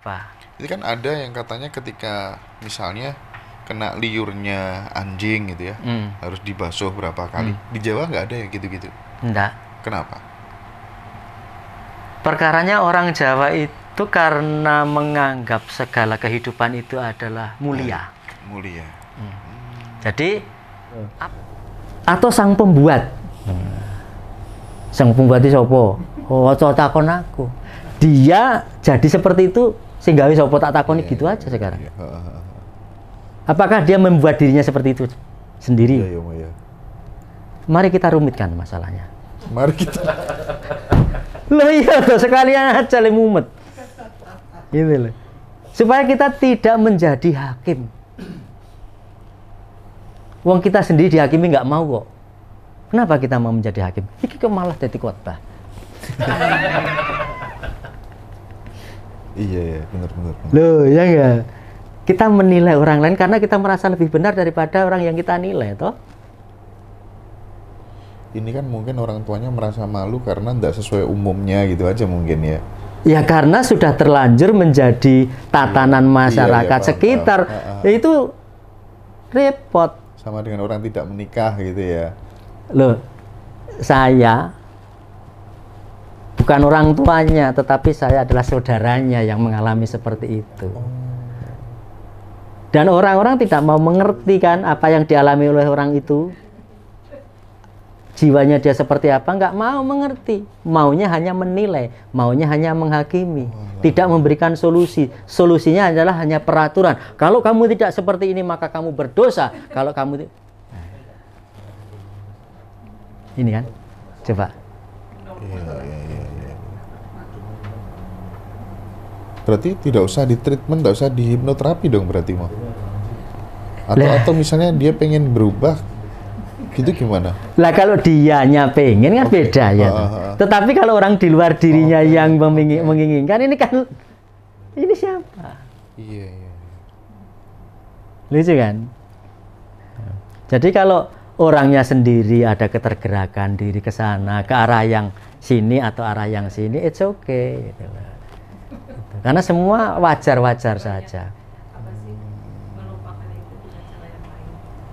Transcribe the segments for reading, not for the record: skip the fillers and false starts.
apa? Jadi kan ada yang katanya ketika misalnya kena liurnya anjing gitu ya, harus dibasuh berapa kali. Di Jawa nggak ada yang gitu-gitu. Enggak. Kenapa? Perkaranya orang Jawa itu karena menganggap segala kehidupan itu adalah mulia. Mulia. Jadi atau sang pembuat. Sang pembuat itu sapa? Oh, takon aku. Dia jadi seperti itu sehingga sapa tak takoni gitu aja sekarang. Apakah dia membuat dirinya seperti itu sendiri? Iya. Mari kita rumitkan masalahnya. Mari kita. Loh iya tuh sekalian aja le mumet. Gitu loh. Supaya kita tidak menjadi hakim. Wong kita sendiri dihakimi nggak mau kok. Kenapa kita mau menjadi hakim? Iki kok malah jadi khotbah. Iya, benar. Loh, ya enggak? Kita menilai orang lain karena kita merasa lebih benar daripada orang yang kita nilai, toh? Ini kan mungkin orang tuanya merasa malu karena tidak sesuai umumnya gitu aja mungkin ya. Ya karena sudah terlanjur menjadi tatanan masyarakat paham. sekitar. Ya itu repot. Sama dengan orang tidak menikah gitu ya. Loh, saya bukan orang tuanya, tetapi saya adalah saudaranya yang mengalami seperti itu. Dan orang-orang tidak mau mengerti kan apa yang dialami oleh orang itu. Jiwanya dia seperti apa, nggak mau mengerti. Maunya hanya menilai, maunya hanya menghakimi. Tidak memberikan solusi. Solusinya adalah hanya peraturan. Kalau kamu tidak seperti ini, maka kamu berdosa. Kalau kamu... Ini kan, coba. Iya. Berarti tidak usah di treatment, tidak usah di hipnoterapi dong berarti mau. Atau misalnya dia pengen berubah, gitu gimana? Lah kalau dianya pengen kan beda ya. Tetapi kalau orang di luar dirinya yang menginginkan, ini kan, ini siapa? Iya. Lucu kan? Jadi kalau orangnya sendiri ada ketergerakan diri ke sana, ke arah yang sini atau arah yang sini, it's okay. Gitu. Karena semua wajar-wajar saja.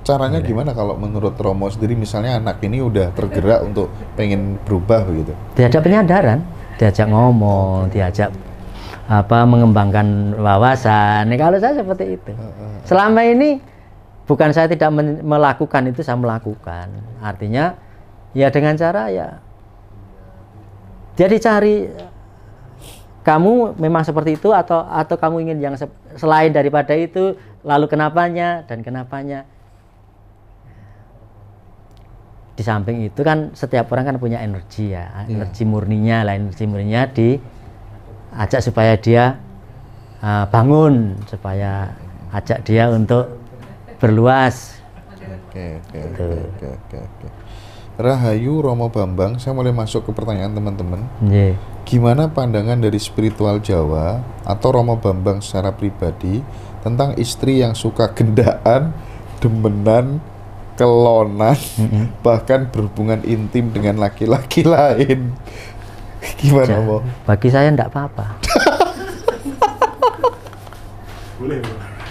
Caranya gimana kalau menurut Romo sendiri, misalnya anak ini udah tergerak untuk pengen berubah begitu? Diajak penyadaran, diajak ngomong, diajak mengembangkan wawasan. Nih, kalau saya seperti itu. Selama ini bukan saya tidak melakukan itu, saya melakukan. Artinya ya dengan cara ya dia dicari, kamu memang seperti itu atau kamu ingin yang selain daripada itu, lalu kenapanya dan kenapanya. Di samping itu kan setiap orang kan punya energi ya, energi murninya lah, energi murninya diajak supaya dia bangun, supaya ajak dia untuk berluas. Oke. Rahayu Romo Bambang, saya mulai masuk ke pertanyaan teman-teman. Gimana pandangan dari spiritual Jawa atau Romo Bambang secara pribadi tentang istri yang suka gendaan, demenan, kelonan, bahkan berhubungan intim dengan laki-laki lain? Gimana, Mo? Bagi saya enggak apa-apa.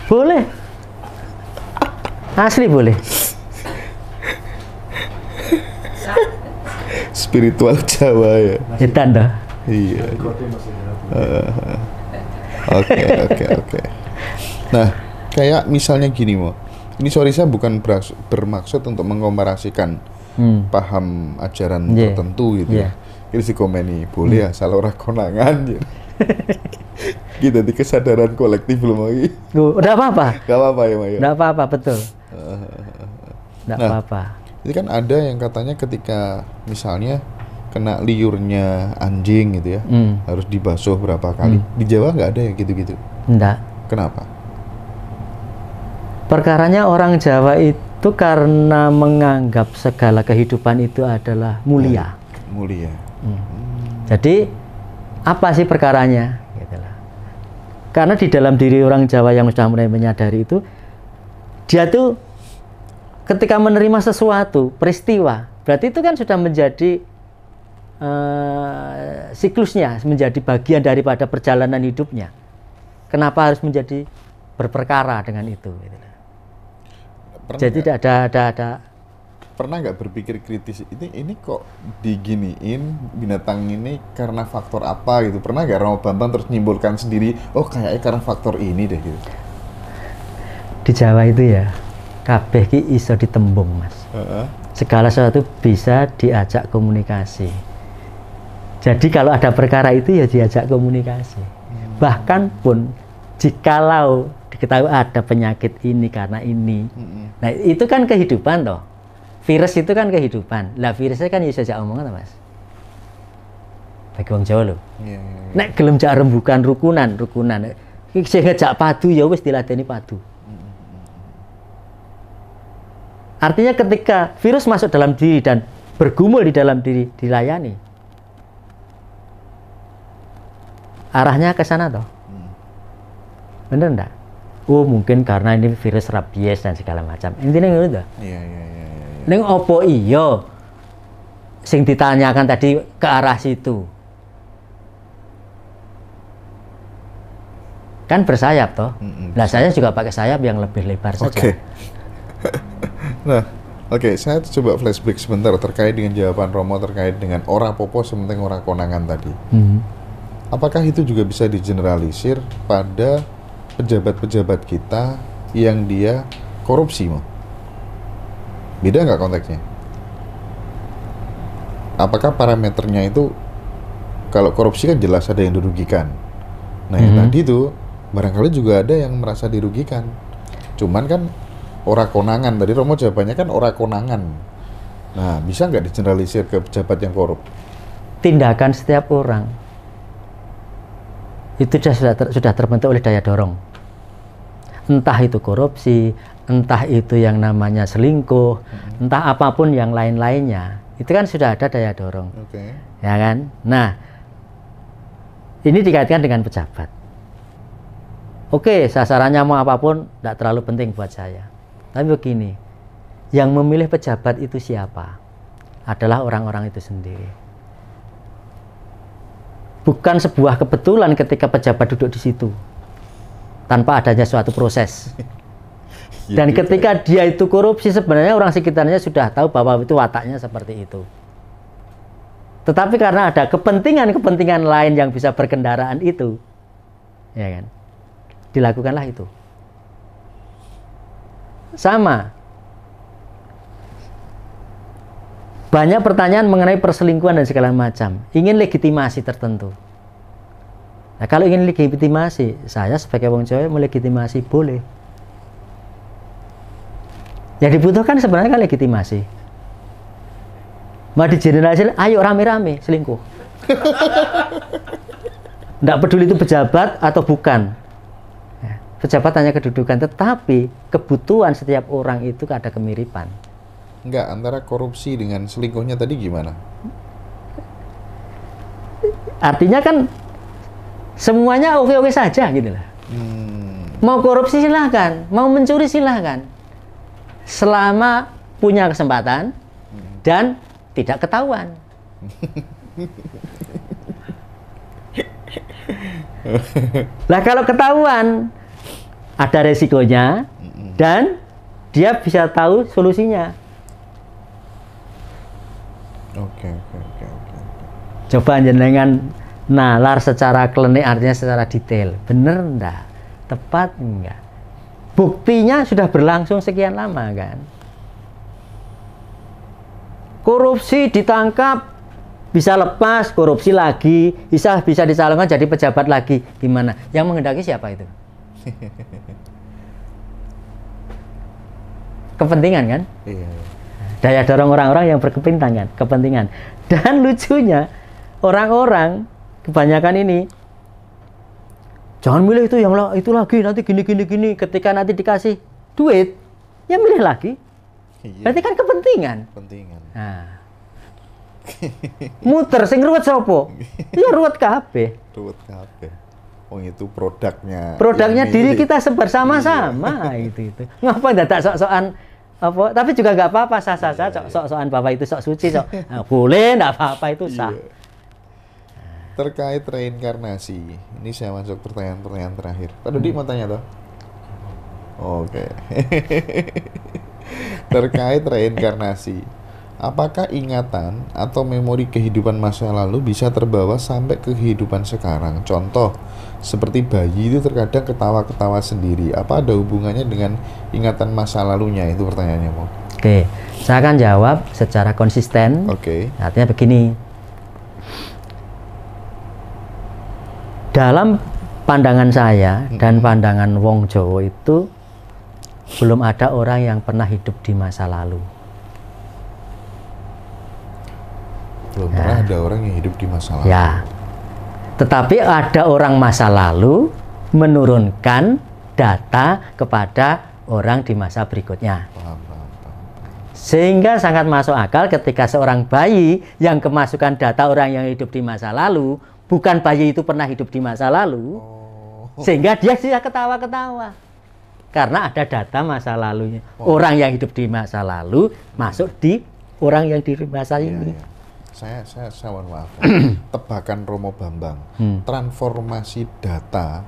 Boleh. Asli boleh. Spiritual Jawa ya. Hitam dah. Iya. Oke. Nah, kayak misalnya gini, Mo. Ini sorry, saya bukan bermaksud untuk mengkomparasikan paham ajaran tertentu gitu ya. Ini si komeni boleh ya, salah orang konangan gitu. Gitu, di kesadaran kolektif belum lagi. Udah apa-apa. Gak apa-apa ya, Maya. Udah apa-apa, betul. Nggak apa-apa. Ini kan ada yang katanya ketika misalnya kena liurnya anjing gitu ya, harus dibasuh berapa kali. Di Jawa nggak ada yang gitu-gitu? Enggak. Kenapa? Perkaranya orang Jawa itu karena menganggap segala kehidupan itu adalah mulia. Mulia. Jadi apa sih perkaranya? Gitulah. Karena di dalam diri orang Jawa yang sudah mulai menyadari itu, dia tuh ketika menerima sesuatu peristiwa, berarti itu kan sudah menjadi siklusnya, menjadi bagian daripada perjalanan hidupnya. Kenapa harus menjadi berperkara dengan itu? Gitu. Jadi tidak ada. Pernah nggak berpikir kritis, ini kok diginiin binatang ini karena faktor apa gitu? Pernah nggak Romo Bambang terus nyimpulkan sendiri, oh kayaknya karena faktor ini deh gitu? Di Jawa itu ya, kabeh ki iso ditembung, Mas. Segala sesuatu bisa diajak komunikasi. Jadi kalau ada perkara itu ya diajak komunikasi. Bahkan pun jikalau diketahui ada penyakit ini karena ini, nah itu kan kehidupan toh. Virus itu kan kehidupan. Lah virusnya kan bisa jak omongan, Mas. Bagi wong Jawa lho. Nek gelem jak rembukan rukunan. Sing ngejak padu ya wis diladeni padu. Artinya ketika virus masuk dalam diri dan bergumul di dalam diri, dilayani. Arahnya ke sana toh. Bener enggak? Oh, mungkin karena ini virus rabies dan segala macam. Intinya ngono toh. Iya. Ning opo iya sing ditanyakan tadi ke arah situ kan bersayap toh. Nah saya juga pakai sayap yang lebih lebar saja. Nah saya coba flashback sebentar terkait dengan jawaban Romo terkait dengan ora popo sementing ora konangan tadi. Apakah itu juga bisa digeneralisir pada pejabat-pejabat kita yang dia korupsi, Mo? Beda nggak konteksnya? Apakah parameternya itu, kalau korupsi kan jelas ada yang dirugikan. Nah yang tadi itu barangkali juga ada yang merasa dirugikan. Cuman kan ora konangan, tadi Romo jawabannya kan ora konangan. Nah bisa nggak digeneralisir ke pejabat yang korup? Tindakan setiap orang itu sudah terbentuk oleh daya dorong. Entah itu korupsi, entah itu yang namanya selingkuh, entah apapun yang lain-lainnya, itu kan sudah ada daya dorong, ya kan? Nah, ini dikaitkan dengan pejabat. Oke, sasarannya mau apapun, tidak terlalu penting buat saya. Tapi begini, yang memilih pejabat itu siapa? Adalah orang-orang itu sendiri. Bukan sebuah kebetulan ketika pejabat duduk di situ, tanpa adanya suatu proses. Dan ketika dia itu korupsi, sebenarnya orang sekitarnya sudah tahu bahwa itu wataknya seperti itu. Tetapi karena ada kepentingan-kepentingan lain yang bisa berkendaraan itu, ya kan, dilakukanlah itu. Sama. Banyak pertanyaan mengenai perselingkuhan dan segala macam. Ingin legitimasi tertentu. Nah, kalau ingin legitimasi, saya sebagai wong Jawa melegitimasi boleh. Yang dibutuhkan sebenarnya kan legitimasi. Mau digeneralisir, ayo rame-rame selingkuh. Tidak peduli itu pejabat atau bukan. Pejabat hanya kedudukan, tetapi kebutuhan setiap orang itu ada kemiripan. Enggak, antara korupsi dengan selingkuhnya tadi gimana? Artinya kan semuanya oke-oke saja gitu lah. Mau korupsi silahkan, mau mencuri silahkan. Selama punya kesempatan dan tidak ketahuan. Lah kalau ketahuan ada resikonya dan dia bisa tahu solusinya. Oke. Coba jenengan nalar secara klinik, artinya secara detail. Bener enggak? Tepat enggak? Buktinya sudah berlangsung sekian lama kan? Korupsi ditangkap, bisa lepas, korupsi lagi, bisa dicalonkan jadi pejabat lagi. Gimana? Yang menghendaki siapa itu? Kepentingan kan? Iya. Daya dorong orang-orang yang kepentingan. Dan lucunya orang-orang kebanyakan ini jangan milih itu yang itu lagi, nanti gini. Ketika nanti dikasih duit, ya milih lagi. Iya. Berarti kan kepentingan. Nah. Muter sing ruwet sapa? Ya ruwet kabeh. Oh itu produknya. Produknya diri kita bersama-sama itu. Ngapa dadak sok-sokan apa? Tapi juga nggak apa-apa, sah-sah sok-sokan Bapak itu sok suci sok. Nah, boleh, nggak apa-apa itu sah. Terkait reinkarnasi, ini saya masuk pertanyaan-pertanyaan terakhir. Pak Dodi mau tanya toh? Oke. Terkait reinkarnasi, apakah ingatan atau memori kehidupan masa lalu bisa terbawa sampai ke kehidupan sekarang? Contoh, seperti bayi itu terkadang ketawa-ketawa sendiri. Apa ada hubungannya dengan ingatan masa lalunya? Itu pertanyaannya, Mo. Oke, saya akan jawab secara konsisten. Oke. Artinya begini. Dalam pandangan saya dan pandangan wong Jawa itu belum ada orang yang pernah hidup di masa lalu. Belum pernah ada orang yang hidup di masa lalu. Ya. Tetapi ada orang masa lalu menurunkan data kepada orang di masa berikutnya. Paham, paham. Sehingga sangat masuk akal ketika seorang bayi yang kemasukan data orang yang hidup di masa lalu, bukan bayi itu pernah hidup di masa lalu, sehingga dia bisa ketawa-ketawa. Karena ada data masa lalunya. Orang yang hidup di masa lalu masuk di orang yang di masa ini. Iya. Saya mohon maaf. Tebakan Romo Bambang, transformasi data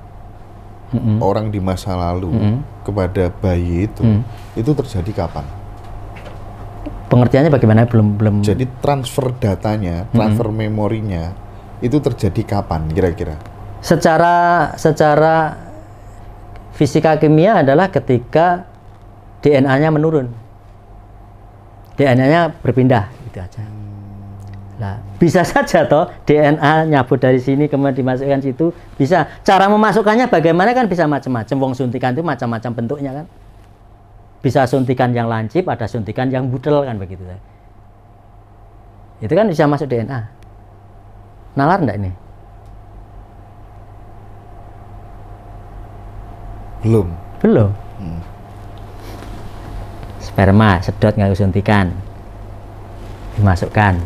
orang di masa lalu kepada bayi itu terjadi kapan? Pengertiannya bagaimana? Belum. Jadi transfer datanya, transfer memorinya itu terjadi kapan kira-kira? Secara fisika kimia adalah ketika DNA-nya menurun, DNA-nya berpindah, gitu aja. Nah, bisa saja toh DNA nyabut dari sini kemudian dimasukkan situ, bisa. Cara memasukkannya bagaimana kan bisa macam-macam. Wong suntikan itu macam-macam bentuknya kan. Bisa suntikan yang lancip, ada suntikan yang budel kan begitu. Itu kan bisa masuk DNA. Nalar enggak ini? Belum. Sperma sedot nggak suntikan, dimasukkan.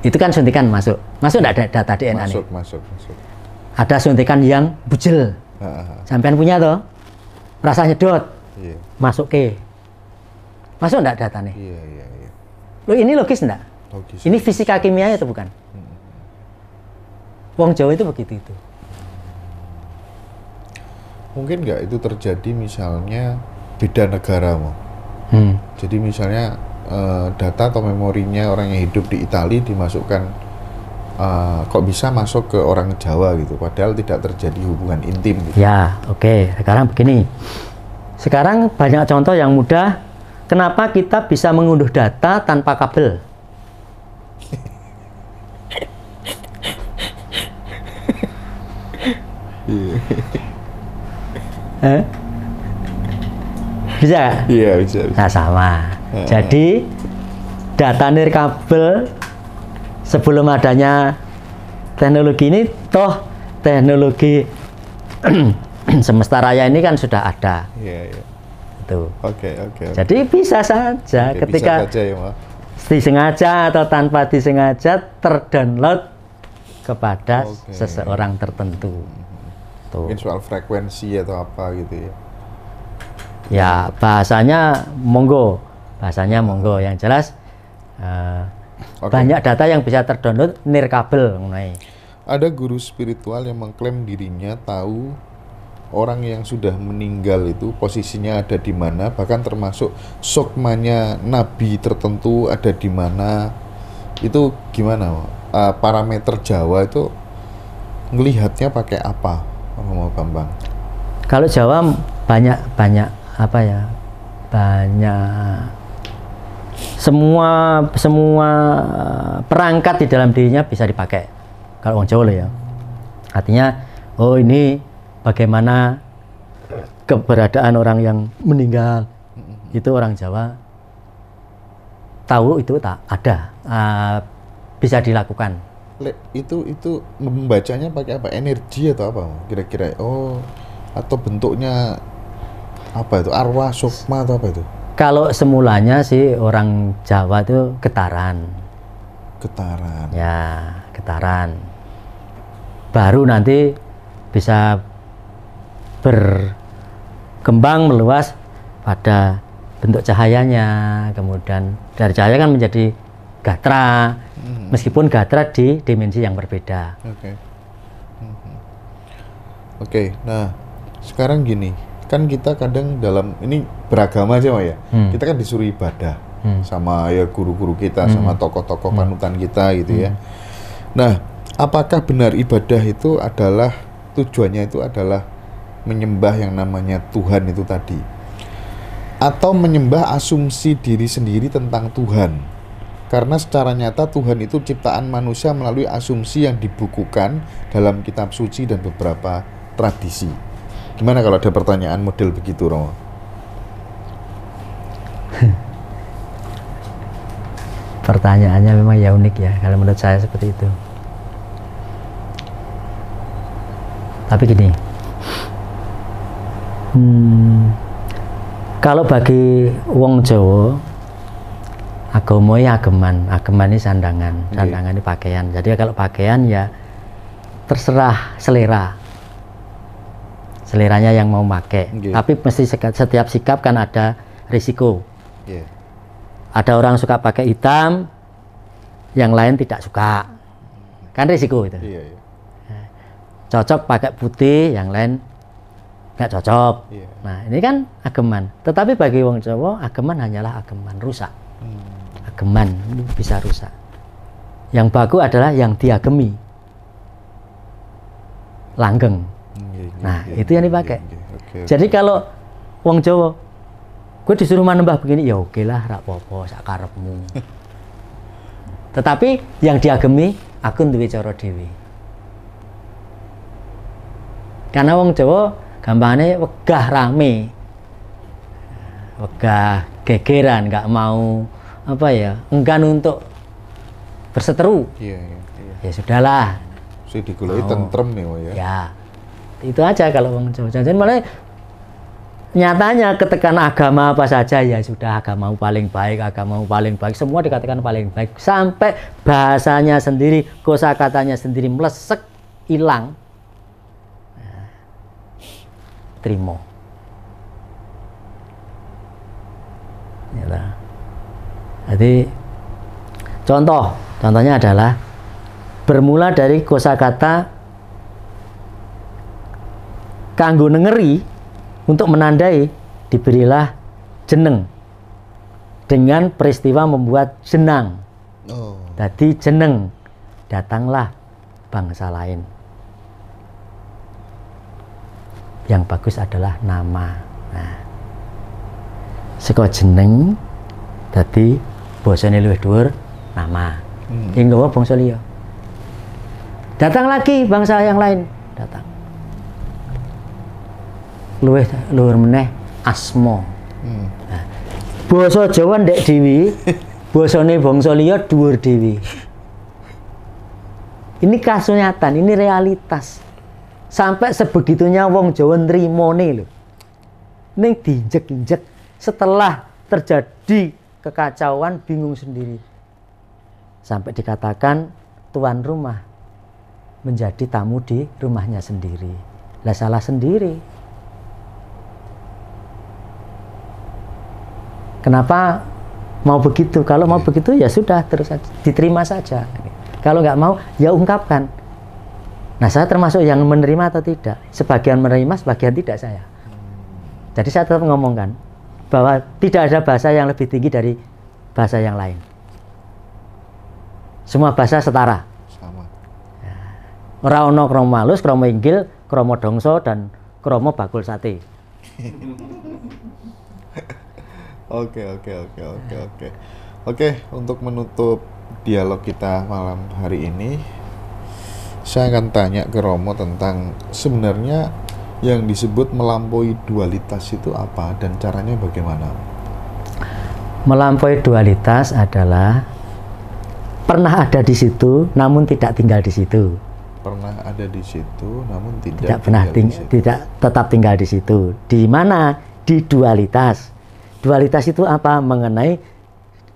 Itu kan suntikan masuk enggak ada data DNA nih? Masuk. Ada suntikan yang bujel. Sampean punya toh? Rasa nyedot. Iya. Masuk enggak data nih? Iya. Loh, ini logis enggak? Logis. Ini fisika kimianya itu bukan? Wong Jawa itu begitu itu. Mungkin nggak itu terjadi misalnya beda negara, Mo. Jadi misalnya data atau memorinya orang yang hidup di Italia dimasukkan, kok bisa masuk ke orang Jawa gitu, padahal tidak terjadi hubungan intim gitu. Ya, oke. Sekarang begini. Sekarang banyak contoh yang mudah. Kenapa kita bisa mengunduh data tanpa kabel? Bisa? Iya, bisa. Nah, sama. Jadi data nirkabel sebelum adanya teknologi ini, toh teknologi semesta raya ini kan sudah ada. Iya. Tuh. Oke. Jadi bisa saja ketika bisa saja, ya, Ma. disengaja atau tanpa disengaja terdownload kepada seseorang tertentu. Tuh. Mungkin soal frekuensi atau apa gitu ya. Ya, bahasanya monggo. Yang jelas banyak data yang bisa terdownload nirkabel. Ada guru spiritual yang mengklaim dirinya tahu orang yang sudah meninggal itu posisinya ada di mana, bahkan termasuk sukmanya nabi tertentu ada di mana. Itu gimana, parameter Jawa itu ngelihatnya pakai apa, Romo Bambang? Kalau Jawa banyak semua perangkat di dalam dirinya bisa dipakai. Kalau orang Jawa ya, artinya ini bagaimana keberadaan orang yang meninggal, itu orang Jawa tahu, itu tak ada, bisa dilakukan. Itu membacanya pakai apa? Energi atau apa kira-kira? Atau bentuknya apa itu? Arwah, sukma atau apa itu? Kalau semulanya sih orang Jawa itu getaran. Ya, getaran. Baru nanti bisa berkembang meluas pada bentuk cahayanya, kemudian dari cahaya kan menjadi gatra, meskipun gatra di dimensi yang berbeda. Oke, nah sekarang gini, kan kita kadang dalam ini beragama aja ya, kita kan disuruh ibadah sama ya guru-guru kita, sama tokoh-tokoh panutan kita gitu ya. Nah, apakah benar ibadah itu adalah tujuannya itu adalah menyembah yang namanya Tuhan itu tadi, atau menyembah asumsi diri sendiri tentang Tuhan? Karena secara nyata Tuhan itu ciptaan manusia melalui asumsi yang dibukukan dalam kitab suci dan beberapa tradisi. Gimana kalau ada pertanyaan model begitu, Romo? Pertanyaannya memang ya unik ya, kalau menurut saya seperti itu. Tapi gini, kalau bagi wong Jawa, agama ya ageman ini sandangan ini pakaian. Jadi kalau pakaian ya terserah seleranya yang mau pakai. Tapi mesti setiap sikap kan ada risiko. Ada orang suka pakai hitam, yang lain tidak suka, kan risiko itu. Cocok pakai putih, yang lain nggak cocok. Nah ini kan ageman. Tetapi bagi wong Jawa, ageman hanyalah ageman, rusak. Ageman bisa rusak. Yang bagus adalah yang diagemi, langgeng. Nah itu yang dipakai. Jadi kalau wong Jawa, gue disuruh manembah begini, ya oke lah, rak popo, sak karepmu. Tetapi yang diagemi, aku duwe cara dhewe. Karena wong Jawa gampangane wegah rame, wegah gegeran, nggak mau enggan untuk berseteru. Ya sudahlah. Sing digoleki tentrem ya. Ya, itu aja kalau wong Jawa. Jadi malah nyatanya ketekan agama apa saja ya sudah, agama paling baik, semua dikatakan paling baik, sampai bahasanya sendiri, kosakatanya sendiri melesek, hilang. Terima. Jadi contohnya adalah bermula dari kosakata kanggo nengeri untuk menandai diberilah jeneng dengan peristiwa membuat jenang. Jadi jeneng, datanglah bangsa lain. Yang bagus adalah nama. Nah, saka jeneng dadi basane luwih dhuwur nama. Ing nggawa bangsa liya. Datang lagi bangsa yang lain, datang. Luwih luhur meneh asma. Nah, basa Jawa ndek dhewe, basane bangsa liya dhuwur dhewe. Ini kasunyatan, ini realitas. Sampai sebegitunya wong Jawa nrimone lho. Ning diinjek-injek, setelah terjadi kekacauan bingung sendiri. Sampai dikatakan tuan rumah menjadi tamu di rumahnya sendiri. Lah salah sendiri. Kenapa mau begitu? Kalau mau begitu ya sudah, terus diterima saja. Kalau nggak mau ya ungkapkan. Nah, saya termasuk yang menerima atau tidak? Sebagian menerima, sebagian tidak saya. Jadi saya tetap ngomongkan bahwa tidak ada bahasa yang lebih tinggi dari bahasa yang lain. Semua bahasa setara. Sama. Ora ono kromo halus, kromo inggil, kromo dongso, dan kromo bakul sate. Oke, untuk menutup dialog kita malam hari ini, saya akan tanya ke Romo tentang sebenarnya yang disebut melampaui dualitas itu apa dan caranya bagaimana? Melampaui dualitas adalah pernah ada di situ namun tidak tinggal di situ. Pernah ada di situ namun tidak tetap tinggal di situ. Di mana? Di dualitas. Dualitas itu apa? Mengenai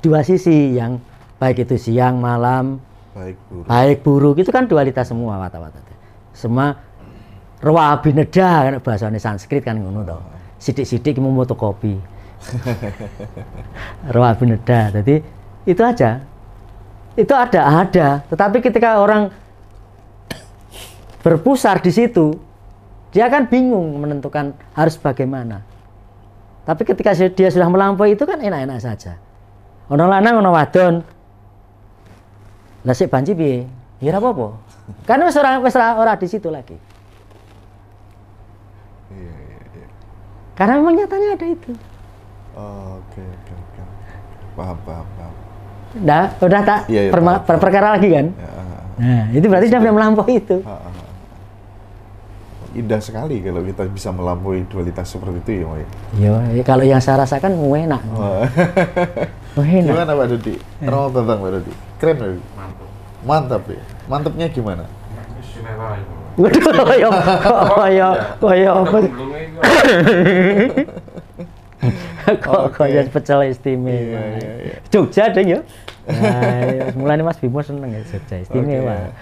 dua sisi, yang baik itu siang, malam, baik buruk, itu kan dualitas semua wata-wata. Semua rawa bineda kan bahasane Sanskrit kan ngono to. Sidik-sidik mau fotokopi. Rawa bineda. Jadi itu aja. Itu ada. Tetapi ketika orang berpusar di situ, dia kan bingung menentukan harus bagaimana. Tapi ketika dia sudah melampaui itu kan enak-enak saja. Ono lanang ono wadon. Lah sik banci piye? Ya ora apa-apa. Kan wis ora di situ lagi. Iya. Karena memang nyatanya ada itu. Oh, oke. Paham. Udah tak perkara lagi kan? Ya. Nah, itu berarti sudah melampaui itu. Indah sekali kalau kita bisa melampaui dualitas seperti itu ya, Moy. Iya, kalau yang saya rasakan enak. Enak. Gimana Pak Dodi? Roma Bambang Pak Dodi. Keren Pak Dodi. Mantap ya. Mantapnya gimana? Waduh, kaya apa? Kaya pecel istimewa. Iya. Jogja deh ya. Nah, mulanya Mas Bimo seneng ya Jogja istimewa.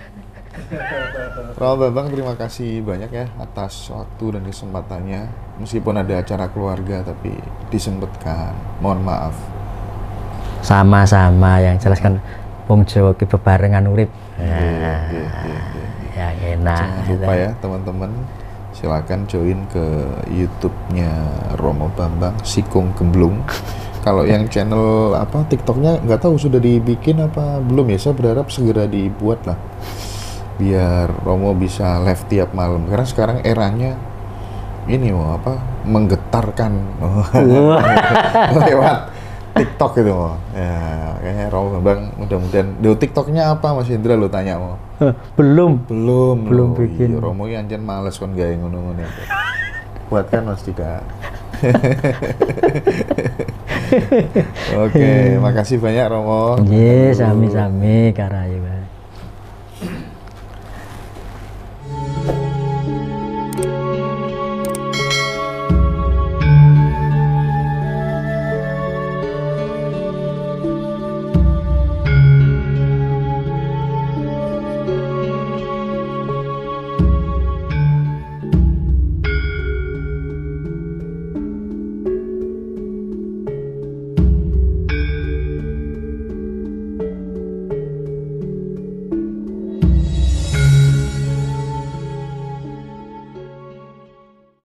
Roma Bambang, terima kasih banyak ya atas waktu dan kesempatannya. Meskipun ada acara keluarga tapi disempatkan. Mohon maaf. Sama-sama, yang jelaskan wong Jawa ki bebarengan urip. Yang enak. Jangan lupa ya teman-teman, silakan join ke YouTube-nya Roma Bambang Sikung Gemblung. Kalau yang channel TikTok-nya nggak tahu sudah dibikin apa belum ya. Saya berharap segera dibuat lah, biar Romo bisa live tiap malam. Karena sekarang eranya ini menggetarkan lewat TikTok gitu mau. Ya, kayaknya Romo Bambang mudah-mudahan. Di TikToknya apa Mas Indra lo tanya mau? Belum Iya, bikin. Romo yang anjen males kon gawe ngono-ngono. Buatkan Mas Dika. Oke, makasih banyak Romo. Nggih, sami-sami karayu.